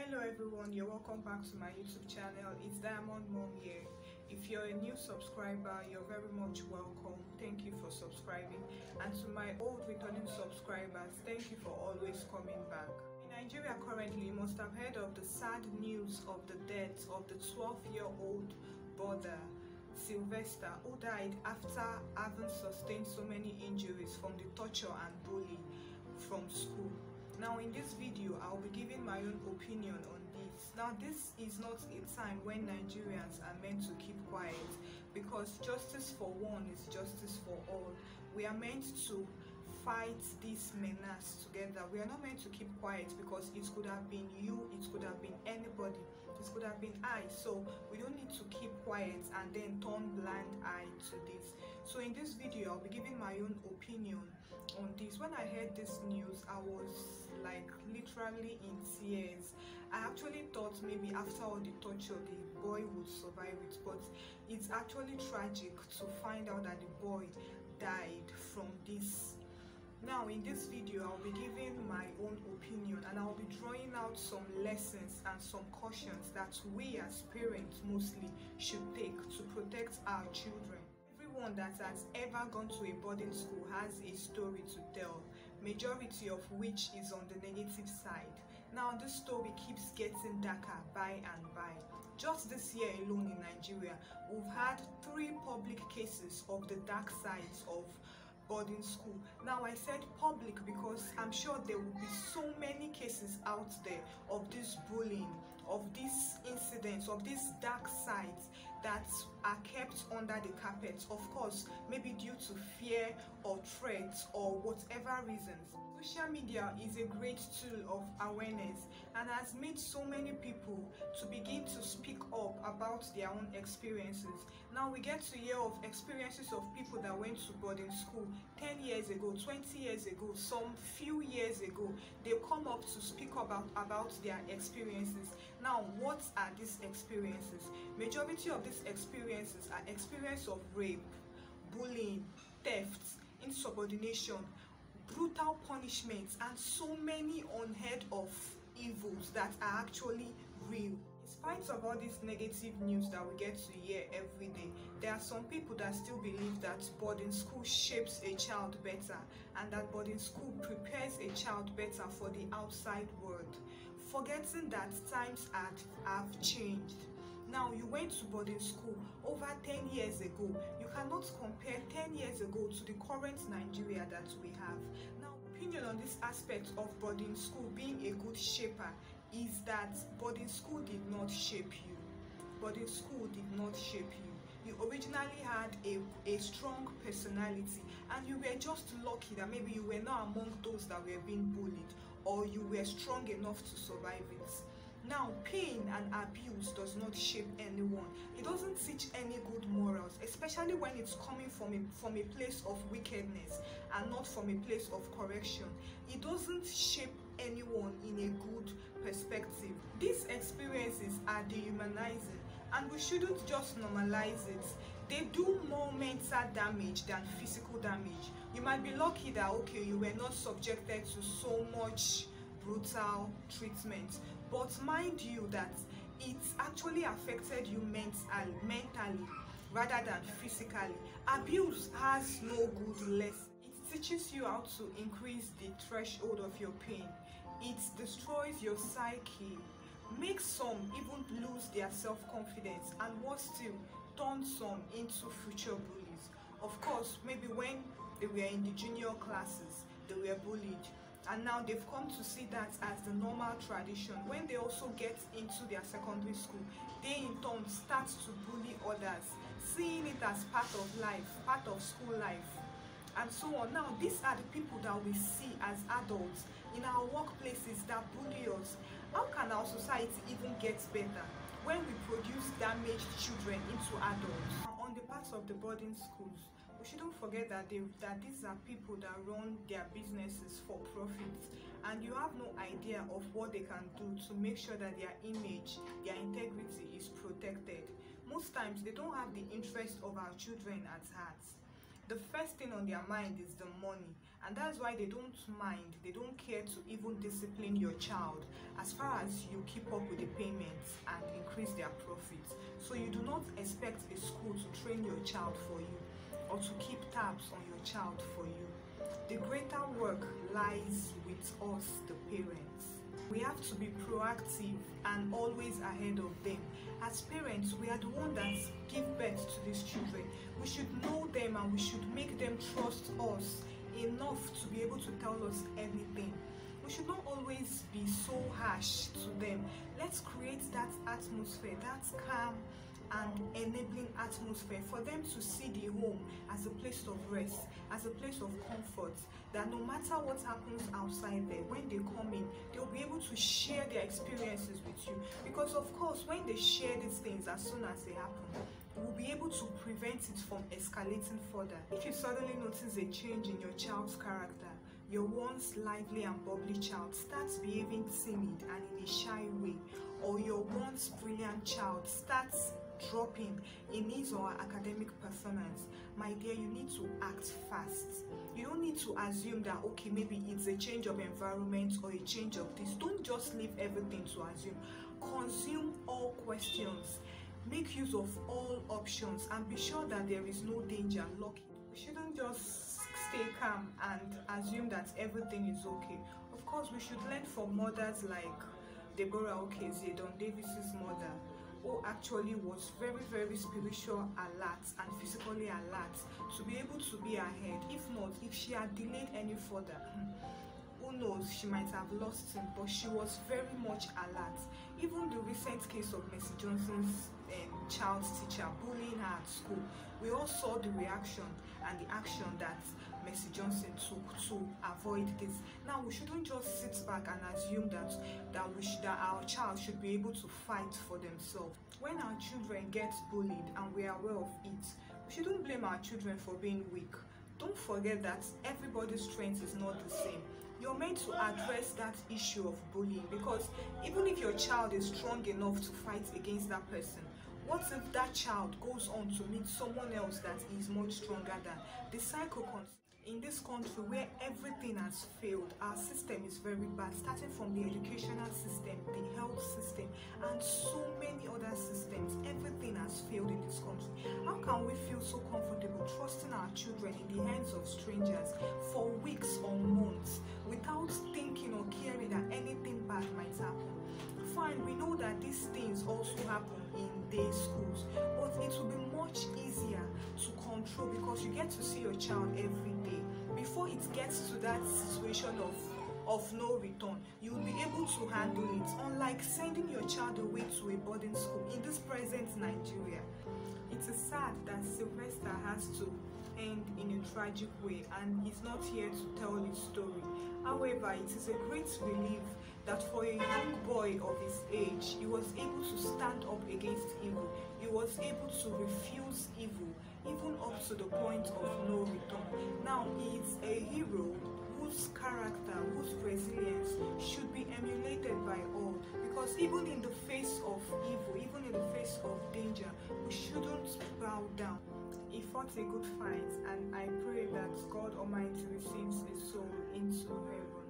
Hello everyone, you're welcome back to my YouTube channel. It's Diamond Mom here. If you're a new subscriber, you're very much welcome. Thank you for subscribing. And to my old returning subscribers, thank you for always coming back. In Nigeria currently, you must have heard of the sad news of the death of the 12-year-old brother Sylvester, who died after having sustained so many injuries from the torture and bullying from school. Now in this video, I'll be giving my own opinion on this. Now this is not a time when Nigerians are meant to keep quiet, because justice for one is justice for all. We are meant to fight this menace together. We are not meant to keep quiet, because it could have been you, it could have been anybody, it could have been I. So we don't need to keep quiet and then turn blind eye to this. So in this video, I'll be giving my own opinion on this. When I heard this news, I was like literally in tears. I actually thought maybe after all the torture the boy would survive it, but it's actually tragic to find out that the boy died from this. Now in this video, I'll be giving my own opinion, and I'll be drawing out some lessons and some cautions that we as parents mostly should take to protect our children. Everyone that has ever gone to a boarding school has a story to tell, majority of which is on the negative side. Now this story keeps getting darker by and by. Just this year alone in Nigeria, we've had 3 public cases of the dark sides of boarding school. Now I said public because I'm sure there will be so many cases out there of this bullying, of these incidents, of these dark sides that are kept under the carpet, of course maybe due to fear or threat or whatever reasons. Social media is a great tool of awareness and has made so many people to begin to speak up about their own experiences. Now we get to hear of experiences of people that went to boarding school 10 years ago, 20 years ago, some few years ago. They come up to speak about their experiences. Now what are these experiences? Majority of these experiences are experience of rape, bullying, theft, insubordination, brutal punishments, and so many unheard of evils that are actually real. In spite of all this negative news that we get to hear every day, there are some people that still believe that boarding school shapes a child better, and that boarding school prepares a child better for the outside world, forgetting that times have changed. Now you went to boarding school over 10 years ago. You cannot compare 10 years ago to the current Nigeria that we have. Now, opinion on this aspect of boarding school being a good shaper is that boarding school did not shape you. Boarding school did not shape you. You originally had a strong personality, and you were just lucky that maybe you were not among those that were being bullied, or you were strong enough to survive it. Now, pain and abuse does not shape anyone. It doesn't teach any good morals, especially when it's coming from a place of wickedness and not from a place of correction. It doesn't shape anyone in a good perspective. These experiences are dehumanizing, and we shouldn't just normalize it. They do more mental damage than physical damage. You might be lucky that, okay, you were not subjected to so much brutal treatment, but mind you that it actually affected you mentally rather than physically. Abuse has no good lesson. It teaches you how to increase the threshold of your pain. It destroys your psyche, makes some even lose their self-confidence, and what still, turns some into future bullies. Of course, maybe when they were in the junior classes, they were bullied, and now they've come to see that as the normal tradition. When they also get into their secondary school, they in turn start to bully others, seeing it as part of life, part of school life, and so on. Now these are the people that we see as adults in our workplaces that bully us. How can our society even get better when we produce damaged children into adults? On the part of the boarding schools, we shouldn't forget that these are people that run their businesses for profit, and you have no idea of what they can do to make sure that their image, their integrity is protected. Most times they don't have the interest of our children at heart. The first thing on their mind is the money, and that's why they don't mind, they don't care to even discipline your child as far as you keep up with the payments and increase their profits. So you do not expect a school to train your child for you or to keep tabs on your child for you. The greater work lies with us, the parents. We have to be proactive and always ahead of them. As parents, we are the ones that give birth to these children. We should know them and we should make them trust us enough to be able to tell us anything. We should not always be so harsh to them. Let's create that atmosphere, that calm and enabling atmosphere for them to see the home as a place of rest, as a place of comfort, that no matter what happens outside there, when they come in, they'll be able to share their experiences with you. Because of course, when they share these things as soon as they happen, we'll be able to prevent it from escalating further. If you suddenly notice a change in your child's character, your once lively and bubbly child starts behaving timid and in a shy way, or your once brilliant child starts dropping in his or her academic performance, my dear, you need to act fast. You don't need to assume that, okay, maybe it's a change of environment or a change of this. Don't just leave everything to assume. Consume all questions. Make use of all options and be sure that there is no danger lurking. We shouldn't just stay calm and assume that everything is okay. Of course, we should learn from mothers like Deborah Okezie, Don Davis's mother, who actually was very, very spiritual alert and physically alert to be able to be ahead. If not, if she had delayed any further, who knows, she might have lost him, but she was very much alert. Even the recent case of Mercy Johnson's child's teacher bullying her at school, we all saw the reaction and the action that Mercy Johnson took to avoid this. Now, we shouldn't just sit back and assume that our child should be able to fight for themselves. When our children get bullied and we are aware of it, we shouldn't blame our children for being weak. Don't forget that everybody's strength is not the same. You're meant to address that issue of bullying, because even if your child is strong enough to fight against that person, what if that child goes on to meet someone else that is much stronger than? The cycle continues. In this country where everything has failed, our system is very bad, starting from the educational system, the health system, and so many other systems. Everything has failed in this country. How can we feel so comfortable trusting our children in the hands of strangers for weeks or months without thinking or caring that anything bad might happen? Fine, we know that these things also happen in day schools, but it will be much easier to control because you get to see your child every day. Before it gets to that situation of no return, you will be able to handle it, unlike sending your child away to a boarding school in this present Nigeria. It is sad that Sylvester has to end in a tragic way and he's not here to tell his story. However, it is a great relief that for a young boy of his age, he was able to stand up against evil. He was able to refuse evil, even up to the point of no return. Now, he is a hero whose character, whose resilience should be emulated by all, because even in the face of evil, even in the face of danger, we shouldn't bow down. He fought a good fight, and I pray that God Almighty receives his soul into heaven.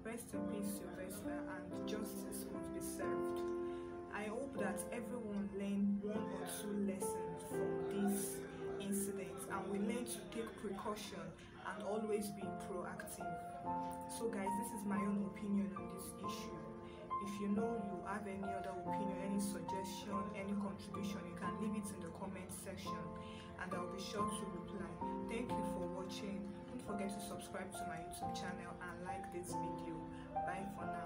Rest in peace, Sylvester, and justice must be served. I hope that everyone learned one or two lessons from this incident and we learn to take precaution and always be proactive. So guys, this is my own opinion on this issue. If you know you have any other opinion, any suggestion, any contribution, you can leave it in the comment section and I'll be sure to reply. Thank you for watching. Don't forget to subscribe to my YouTube channel and like this video. Bye for now.